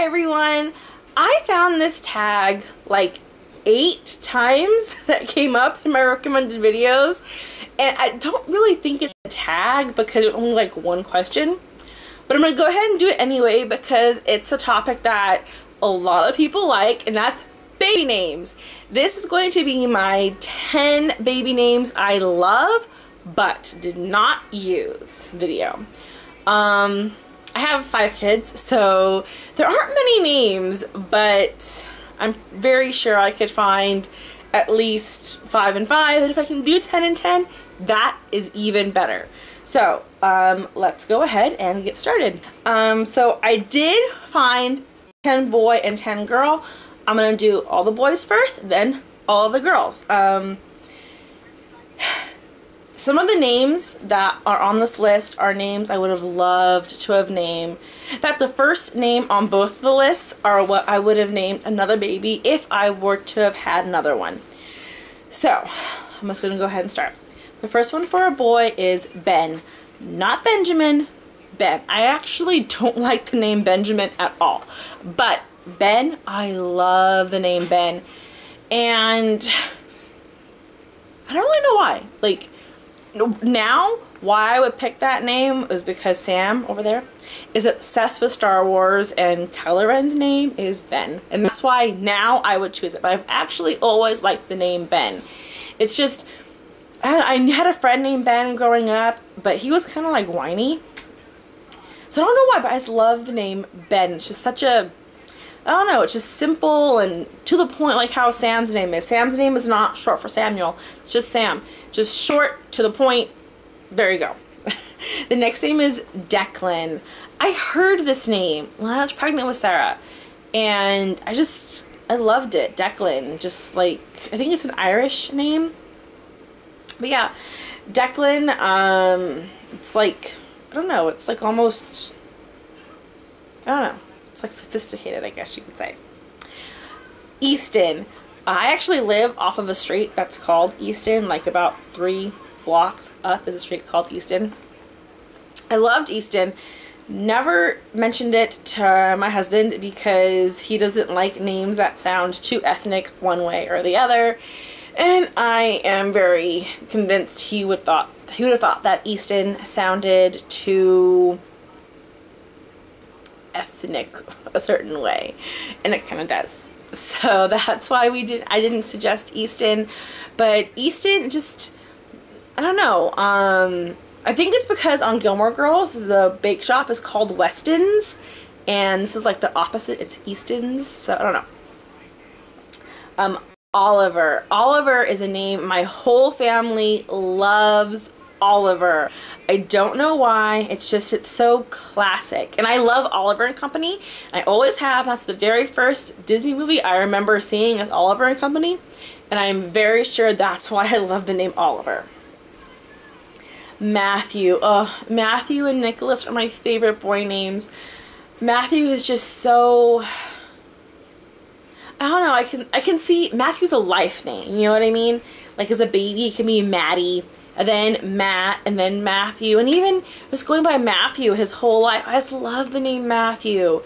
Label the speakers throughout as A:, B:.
A: everyone. I found this tag like 8 times that came up in my recommended videos, and I don't really think it's a tag because there's only like one question, but I'm gonna go ahead and do it anyway because it's a topic that a lot of people like, and that's baby names. This is going to be my 10 baby names I love but did not use video. I have 5 kids, so there aren't many names, but I'm very sure I could find at least 5 and 5, and if I can do 10 and 10, that is even better. So let's go ahead and get started. So I did find 10 boy and 10 girl. I'm gonna do all the boys first, then all the girls. Some of the names that are on this list are names I would have loved to have named. In fact, the first name on both of the lists are what I would have named another baby if I were to have had another one. So, I'm just going to go ahead and start. The first one for a boy is Ben. Not Benjamin, Ben. I actually don't like the name Benjamin at all. But Ben, I love the name Ben. And I don't really know why. Like, now, why I would pick that name is because Sam over there is obsessed with Star Wars, and Kylo Ren's name is Ben, and that's why now I would choose it. But I've actually always liked the name Ben. It's just, I had a friend named Ben growing up, but he was kind of like whiny, so I don't know why, but I just love the name Ben. It's just such a, I don't know, it's just simple and to the point, like how Sam's name is. Sam's name is not short for Samuel. It's just Sam. Just short, to the point. There you go. The next name is Declan. I heard this name when I was pregnant with Sarah, and I loved it. Declan. Just like, I think it's an Irish name. But yeah, Declan, it's like, I don't know, it's like almost, I don't know. It's like sophisticated, I guess you could say. Easton. I actually live off of a street that's called Easton, like about 3 blocks up is a street called Easton. I loved Easton. Never mentioned it to my husband because he doesn't like names that sound too ethnic one way or the other. And I am very convinced he would have thought that Easton sounded too ethnic a certain way, and it kind of does. So that's why I didn't suggest Easton, but Easton just, I don't know, I think it's because on Gilmore Girls the bake shop is called Weston's, and this is like the opposite, it's Easton's, so I don't know. Oliver. Oliver is a name my whole family loves. Oliver. I don't know why, it's so classic, and I love Oliver and Company. I always have. That's the very first Disney movie I remember seeing as Oliver and Company, and I'm very sure that's why I love the name Oliver. Matthew. Oh, Matthew and Nicholas are my favorite boy names. Matthew is just so, I don't know, I can see Matthew's a life name, you know what I mean? Like as a baby it can be Maddie, and then Matt, and then Matthew, and even just going by Matthew his whole life. I just love the name Matthew.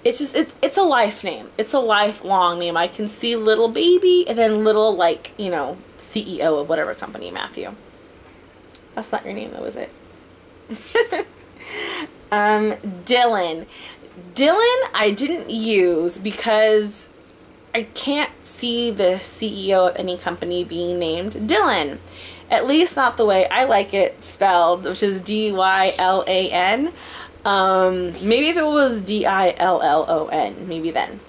A: It's just, it's a life name. It's a lifelong name. I can see little baby, and then little, like, you know, CEO of whatever company, Matthew. That's not your name though, is it? Dylan. Dylan I didn't use because I can't see the CEO of any company being named Dylan. At least not the way I like it spelled, which is D-Y-L-A-N. Maybe if it was D-I-L-L-O-N, maybe then.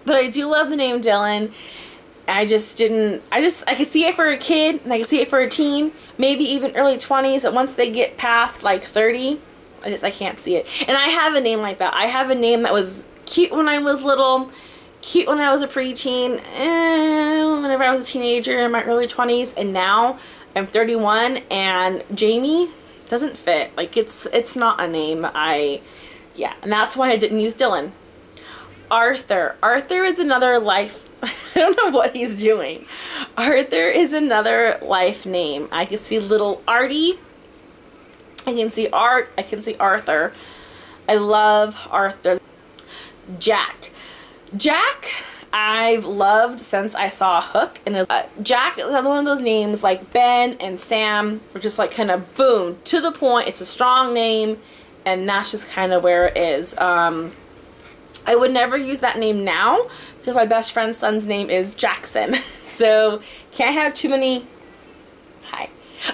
A: But I do love the name Dylan. I could see it for a kid, and I could see it for a teen, maybe even early 20s, but once they get past like 30, I can't see it. And I have a name like that. I have a name that was cute when I was little, cute when I was a preteen, whenever I was a teenager in my early 20s, and now I'm 31 and Jamie doesn't fit. Like it's not a name. Yeah, and that's why I didn't use Dylan. Arthur. Arthur is another life, I don't know what he's doing. Arthur is another life name. I can see little Artie. I can see Art. I can see Arthur. I love Arthur. Jack. Jack, I've loved since I saw Hook, and Jack is another one of those names like Ben and Sam, are just like kind of boom, to the point. It's a strong name, and that's just kind of where it is. I would never use that name now because my best friend's son's name is Jackson. So can't have too many. Hi.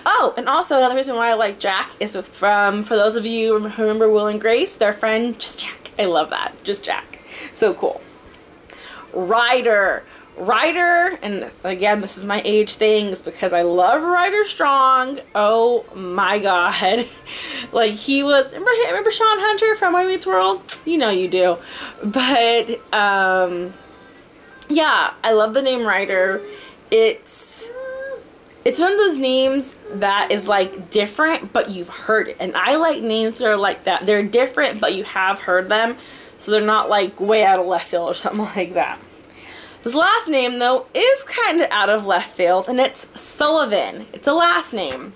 A: Oh, and also another reason why I like Jack is for those of you who remember Will and Grace, their friend, just Jack. I love that. Just Jack. So cool. Ryder. Ryder, and again, this is my age things because I love Ryder Strong. Oh my god. Like he was, remember Sean Hunter from Boy Meets World? You know you do. But, yeah, I love the name Ryder. It's one of those names that is like different, but you've heard it. And I like names that are like that. They're different, but you have heard them. So they're not like way out of left field or something like that. This last name, though, is kind of out of left field, and it's Sullivan. It's a last name.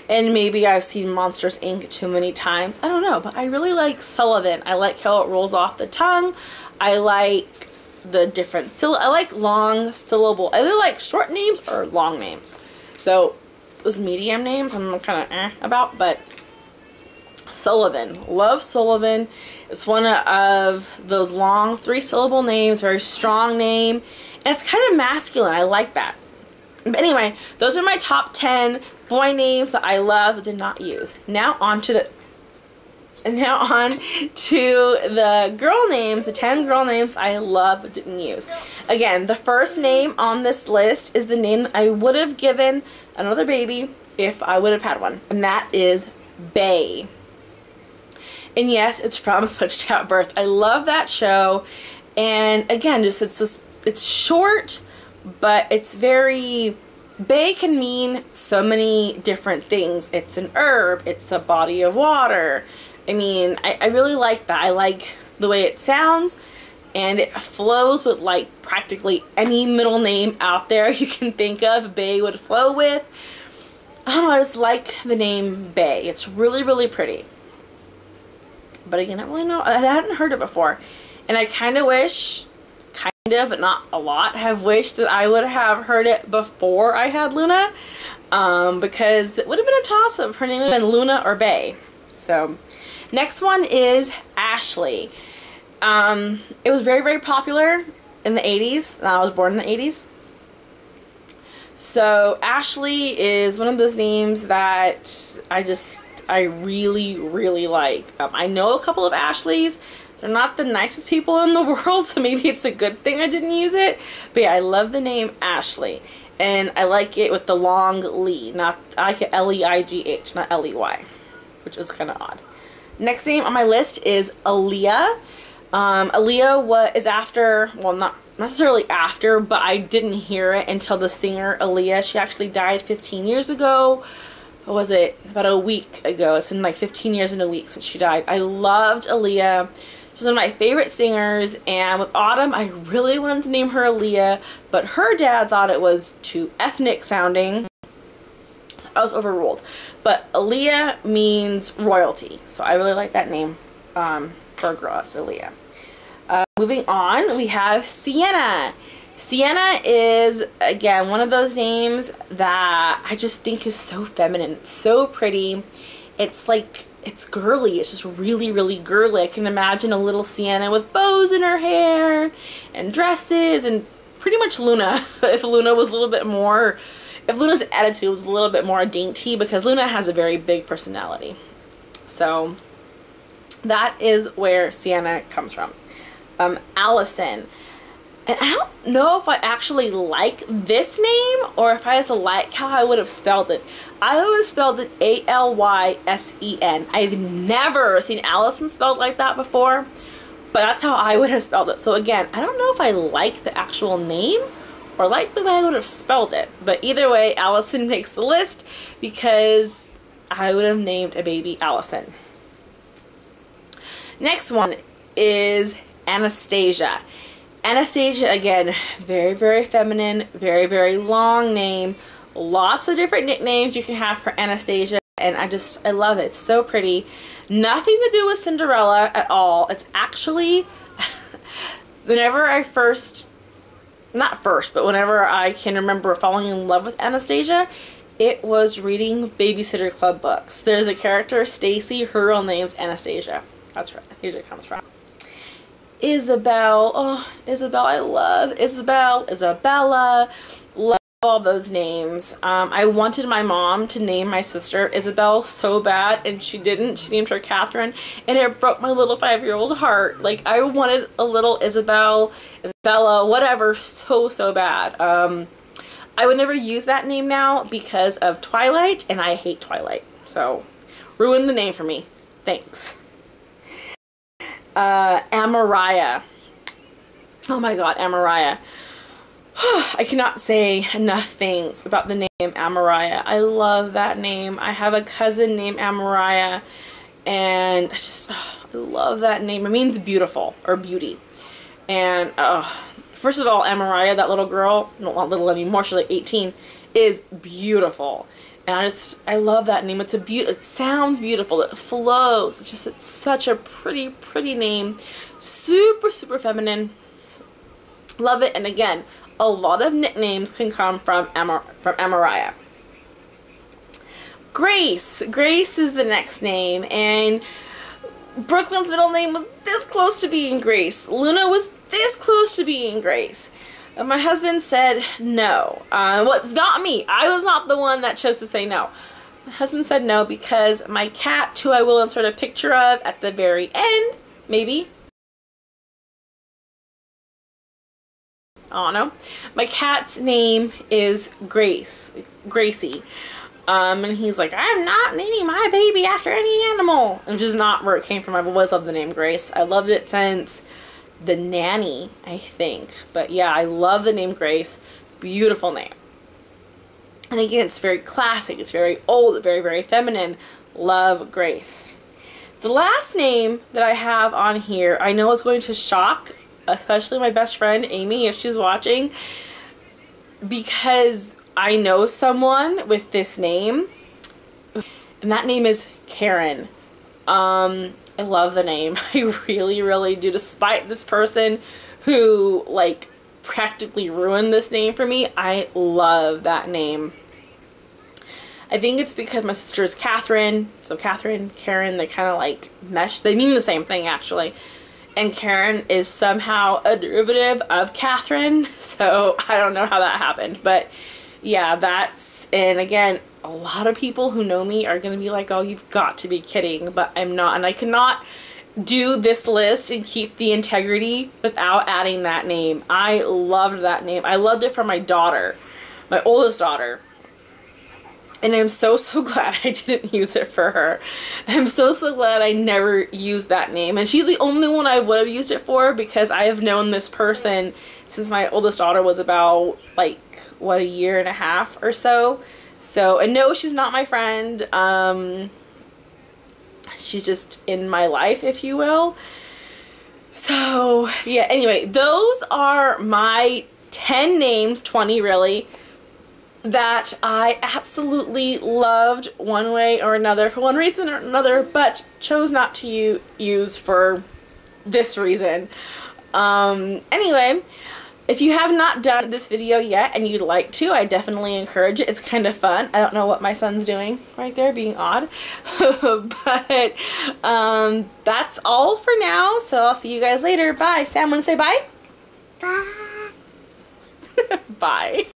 A: And maybe I've seen Monsters, Inc. too many times. I don't know, but I really like Sullivan. I like how it rolls off the tongue. I like the different I like long syllable. I either like short names or long names. So those medium names I'm kind of about, but Sullivan. Love Sullivan. It's one of those long 3-syllable names, very strong name, and it's kind of masculine. I like that. But anyway, those are my top 10 boy names that I love but did not use. Now on to the girl names, the 10 girl names I love but didn't use. Again, the first name on this list is the name that I would have given another baby if I would have had one, and that is Bay. And yes, it's from Switched At Birth. I love that show. And again, it's short, but it's very, Bay can mean so many different things. It's an herb, it's a body of water. I mean, I really like that. I like the way it sounds, and it flows with like practically any middle name out there you can think of. Bay would flow with. I don't know, I just like the name Bay. It's really, really pretty. But again, I don't really know. I hadn't heard it before. And I kind of wish, but not a lot, have wished that I would have heard it before I had Luna. Because it would have been a toss-up if her name would have been Luna or Bay. So, next one is Ashley. It was very, very popular in the 80s. I was born in the 80s. So, Ashley is one of those names that I really, really like. I know a couple of Ashleys. They're not the nicest people in the world, so maybe it's a good thing I didn't use it. But yeah, I love the name Ashley. And I like it with the long Lee. I like it L-E-I-G-H, not L-E-Y, which is kind of odd. Next name on my list is Aaliyah. Aaliyah is after, well, not necessarily after, but I didn't hear it until the singer Aaliyah. She actually died 15 years ago. What was it? About a week ago. It's been like 15 years and a week since she died. I loved Aaliyah. She's one of my favorite singers, and with Autumn, I really wanted to name her Aaliyah, but her dad thought it was too ethnic sounding, so I was overruled. But Aaliyah means royalty, so I really like that name for a girl, Aaliyah. Moving on, we have Sienna. Sienna is, again, one of those names that I just think is so feminine, so pretty. It's like, it's girly. It's just really, really girly. I can imagine a little Sienna with bows in her hair and dresses, and pretty much Luna. If Luna was a little bit more, if Luna's attitude was a little bit more dainty, because Luna has a very big personality. So that is where Sienna comes from. Allison. And I don't know if I actually like this name or if I just like how I would have spelled it. I would have spelled it A-L-Y-S-E-N. I've never seen Allison spelled like that before, but that's how I would have spelled it. So again, I don't know if I like the actual name or like the way I would have spelled it. But either way, Allison makes the list because I would have named a baby Allison. Next one is Anastasia. Anastasia, again, very, very feminine, very, very long name. Lots of different nicknames you can have for Anastasia. and I love it. It's so pretty. Nothing to do with Cinderella at all. It's actually whenever I whenever I can remember falling in love with Anastasia, it was reading Babysitter Club books. There's a character, Stacy, her real name's Anastasia. That's right. Here's where it comes from. Isabel. Oh, Isabel, I love Isabel. Isabella. Love all those names. I wanted my mom to name my sister Isabel so bad, and she didn't. She named her Catherine, and it broke my little 5-year-old heart. Like, I wanted a little Isabel, Isabella, whatever, so bad. I would never use that name now because of Twilight, and I hate Twilight. So, ruin the name for me. Thanks. Amariah. Oh my god, Amariah. I cannot say enough things about the name Amariah. I love that name. I have a cousin named Amariah, and I love that name. It means beautiful or beauty. And first of all, Amariah, that little girl, not little anymore, she's like 18, is beautiful. And I love that name. It sounds beautiful. It flows. It's such a pretty name. Super feminine. Love it. And again, a lot of nicknames can come from Amariah. Grace. Grace is the next name, and Brooklyn's middle name was this close to being Grace. Luna was this close to being Grace. My husband said no. Well, it's not me. I was not the one that chose to say no. My husband said no because my cat, who I will insert a picture of at the very end, maybe. I don't know. My cat's name is Gracie. And he's like, I'm not naming my baby after any animal. Which is not where it came from. I've always loved the name Grace. I loved it since The Nanny, I think. But yeah, I love the name Grace. Beautiful name. And again, it's very classic. It's very old, very feminine. Love Grace. The last name that I have on here, I know is going to shock, especially my best friend, Amy, if she's watching, because I know someone with this name, and that name is Karen. I love the name. I really do. Despite this person who, like, practically ruined this name for me, I love that name. I think it's because my sister is Catherine, so Catherine, Karen, they kind of like mesh. They mean the same thing, actually. And Karen is somehow a derivative of Catherine, so I don't know how that happened. But yeah, and again, a lot of people who know me are going to be like, oh, you've got to be kidding, but I'm not. And I cannot do this list and keep the integrity without adding that name. I loved that name. I loved it for my daughter, my oldest daughter. And I'm so glad I didn't use it for her. I'm so glad I never used that name. And she's the only one I would have used it for, because I have known this person since my oldest daughter was about, like, what, 1.5 years or so. So, and no, she's not my friend. She's just in my life, if you will. So, yeah, anyway, those are my 10 names, 20 really, that I absolutely loved one way or another, for one reason or another, but chose not to use for this reason. Anyway, if you have not done this video yet and you'd like to, I definitely encourage it. It's kind of fun. I don't know what my son's doing right there, being odd. But that's all for now, so I'll see you guys later. Bye. Sam, want to say bye?
B: Bye.
A: Bye.